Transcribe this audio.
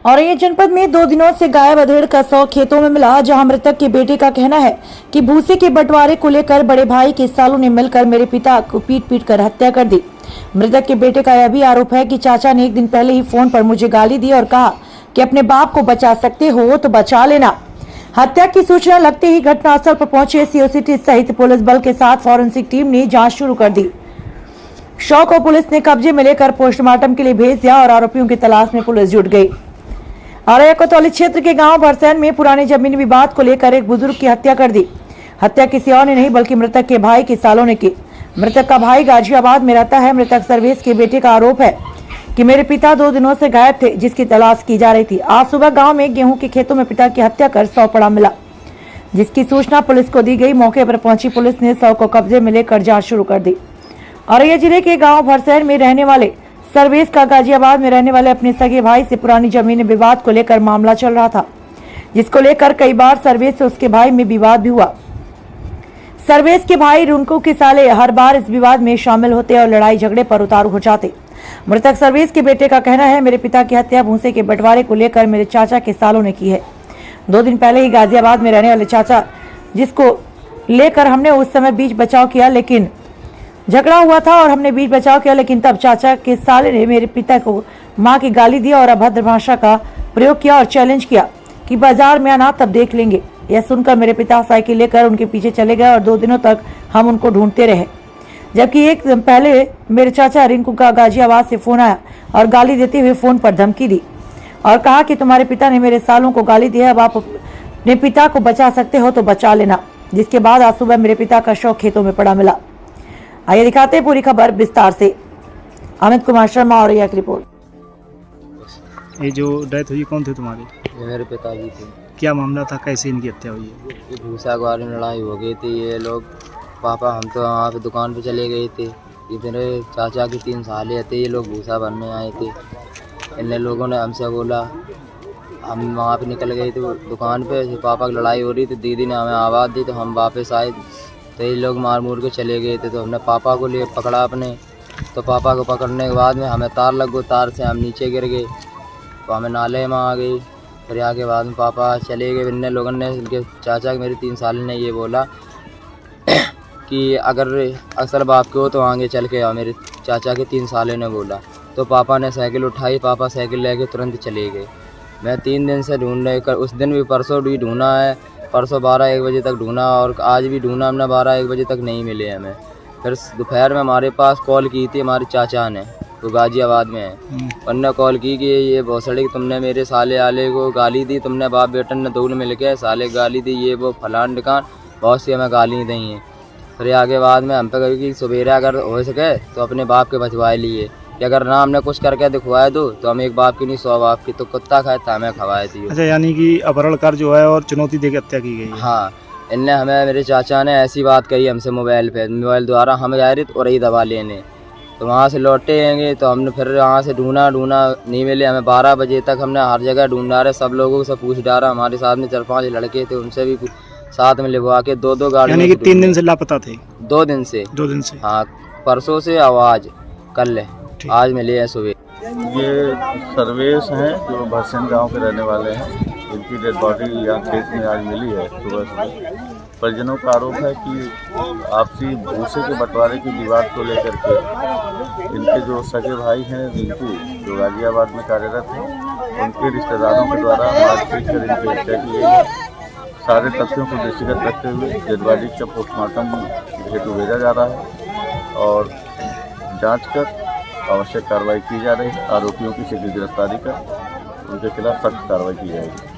और ये जनपद में 2 दिनों से गायब अधेड़ का शव खेतों में मिला, जहां मृतक के बेटे का कहना है कि भूसे के बंटवारे को लेकर बड़े भाई के सालों ने मिलकर मेरे पिता को पीट कर हत्या कर दी। मृतक के बेटे का यह भी आरोप है कि चाचा ने एक दिन पहले ही फोन पर मुझे गाली दी और कहा कि अपने बाप को बचा सकते हो तो बचा लेना। हत्या की सूचना लगते ही घटनास्थल पर पहुंचे सीओसीटी सहित पुलिस बल के साथ फॉरेंसिक टीम ने जांच शुरू कर दी। शव को पुलिस ने कब्जे में लेकर पोस्टमार्टम के लिए भेज दिया और आरोपियों की तलाश में पुलिस जुट गई। औरैया कोतवाली क्षेत्र के गांव भरसैन में पुराने जमीनी विवाद को लेकर एक बुजुर्ग की हत्या कर दी। हत्या किसी और ने नहीं बल्कि मृतक के भाई के सालों ने की। मृतक का भाई गाजियाबाद में रहता है। मृतक सर्वेश के बेटे का आरोप है कि मेरे पिता 2 दिनों से गायब थे, जिसकी तलाश की जा रही थी। आज सुबह गांव में गेहूं के खेतों में पिता की हत्या कर शव पड़ा मिला, जिसकी सूचना पुलिस को दी गई। मौके पर पहुंची पुलिस ने शव को कब्जे में लेकर जांच शुरू कर दी। औरैया जिले के गांव भरसैन में रहने वाले सर्वेश का गाजियाबाद में रहने वाले अपने सगे भाई से पुरानी जमीन विवाद को लेकर मामला चल रहा था, जिसको लेकर कई बार सर्वेश से उसके भाई में विवाद भी हुआ। सर्वेश के भाई रिंकू के साले हर बार इस विवाद में शामिल होते और लड़ाई झगड़े पर उतारू हो जाते। मृतक सर्वेश के बेटे का कहना है, मेरे पिता की हत्या भूसे के बंटवारे को लेकर मेरे चाचा के सालों ने की है। 2 दिन पहले ही गाजियाबाद में रहने वाले चाचा, जिसको लेकर हमने उस समय बीच बचाव किया, लेकिन झगड़ा हुआ था और हमने बीच बचाव किया, लेकिन तब चाचा के साले ने मेरे पिता को मां की गाली दी और अभद्र भाषा का प्रयोग किया और चैलेंज किया कि बाजार में आना तब देख लेंगे। यह सुनकर मेरे पिता साइकिल लेकर उनके पीछे चले गए और 2 दिनों तक हम उनको ढूंढते रहे। जबकि एक दिन पहले मेरे चाचा रिंकू का गाजियाबाद से फोन आया और गाली देते हुए फोन पर धमकी दी और कहा कि तुम्हारे पिता ने मेरे सालों को गाली दी है, अब आप अपने पिता को बचा सकते हो तो बचा लेना। जिसके बाद आज सुबह मेरे पिता का शव खेतों में पड़ा मिला। आइए दिखाते हैं पूरी खबर विस्तार से। अमित कुमार शर्मा और यह रिपोर्ट। ये जो डेथ हुई कौन थे तुम्हारे? ये मेरे पिताजी थे। क्या मामला था, कैसे इनकी हत्या हुई है? ये भूसा के बारे में लड़ाई हो गई थी। ये लोग पापा हम तो वहाँ पे दुकान पे चले गए थे। इधर चाचा की 3 साले थे, ये लोग भूसा भरने आए थे। इन लोगों ने हमसे बोला, हम वहाँ पे निकल गए थे दुकान पे। पापा की लड़ाई हो रही थी, दीदी ने हमें आवाज़ दी तो हम वापस आए तो ये लोग मार मूर के चले गए थे। तो हमने पापा को लिए पकड़ा अपने, तो पापा को पकड़ने के बाद में हमें तार लग गई, तार से हम नीचे गिर गए तो हमें नाले में आ गई। फिर यहाँ के बाद में पापा चले गए। इन लोगों ने, इनके चाचा के मेरे 3 साल ने ये बोला कि अगर असल बाप के हो तो आगे चल के आओ। मेरे चाचा के 3 साले ने बोला तो पापा ने साइकिल उठाई, पापा साइकिल लेके तुरंत चले गए। मैं 3 दिन से ढूंढने कर, उस दिन भी परसों भी ढूंढा है, परसों 12-1 बजे तक ढूंढा और आज भी ढूंढा हमने, 12-1 बजे तक नहीं मिले हमें। फिर दोपहर में हमारे पास कॉल की थी हमारे चाचा ने, तो गाजियाबाद में है। उन्होंने कॉल की कि ये भोसड़ी कि तुमने मेरे साले आले को गाली दी, तुमने बाप बेटन ने दोनों मिल के साले गाली दी, ये वो फलान दुकान बहुत सी हमें गाली दी हैं। फिर आगे बाद में हम पे कही कि सवेरे अगर हो सके तो अपने बाप के बचवाए लिए, कि अगर ना हमने कुछ करके दिखवाए दो तो हम एक बाप की नहीं 100 बाप की, तो कुत्ता खाए तो हमें खवाए थी। अच्छा, यानी कि अपहरण कर जो है और चुनौती देकर हत्या की गई है। हाँ, इनने हमें, मेरे चाचा ने ऐसी बात कही हमसे मोबाइल पे, मोबाइल द्वारा हम गए थे और यही दवा लेने, तो वहाँ से लौटे आएंगे तो हमने फिर वहाँ से ढूंढा नहीं मिले हमें। 12 बजे तक हमने हर जगह ढूंढा रहे, सब लोगों से पूछ डाला। हमारे साथ में 4-5 लड़के थे, उनसे भी साथ में लिखवा के 2-2 गाड़ी। यानी कि 3 दिन से लापता थे? 2 दिन से। हाँ, परसों से आवाज कल आज मिले हैं सुबह। ये सर्वेश हैं जो भरसैन गांव के रहने वाले हैं। इनकी डेड बॉडी यहाँ खेत में आज मिली है सुबह। परिजनों का आरोप है कि आपसी भूसे के बंटवारे की विवाद को लेकर के इनके जो सगे भाई हैं रिंकू, जो गाजियाबाद में कार्यरत हैं, उनके रिश्तेदारों के द्वारा मारपीट कर इनकी हत्या की गई है। सारे तथ्यों को दृष्टिगत रखते हुए डेड बॉडी का पोस्टमार्टम हेतु भेजा जा रहा है और जाँच कर आवश्यक कार्रवाई की जा रही है। आरोपियों की शीघ्र गिरफ्तारी कर उनके खिलाफ सख्त कार्रवाई की जाएगी।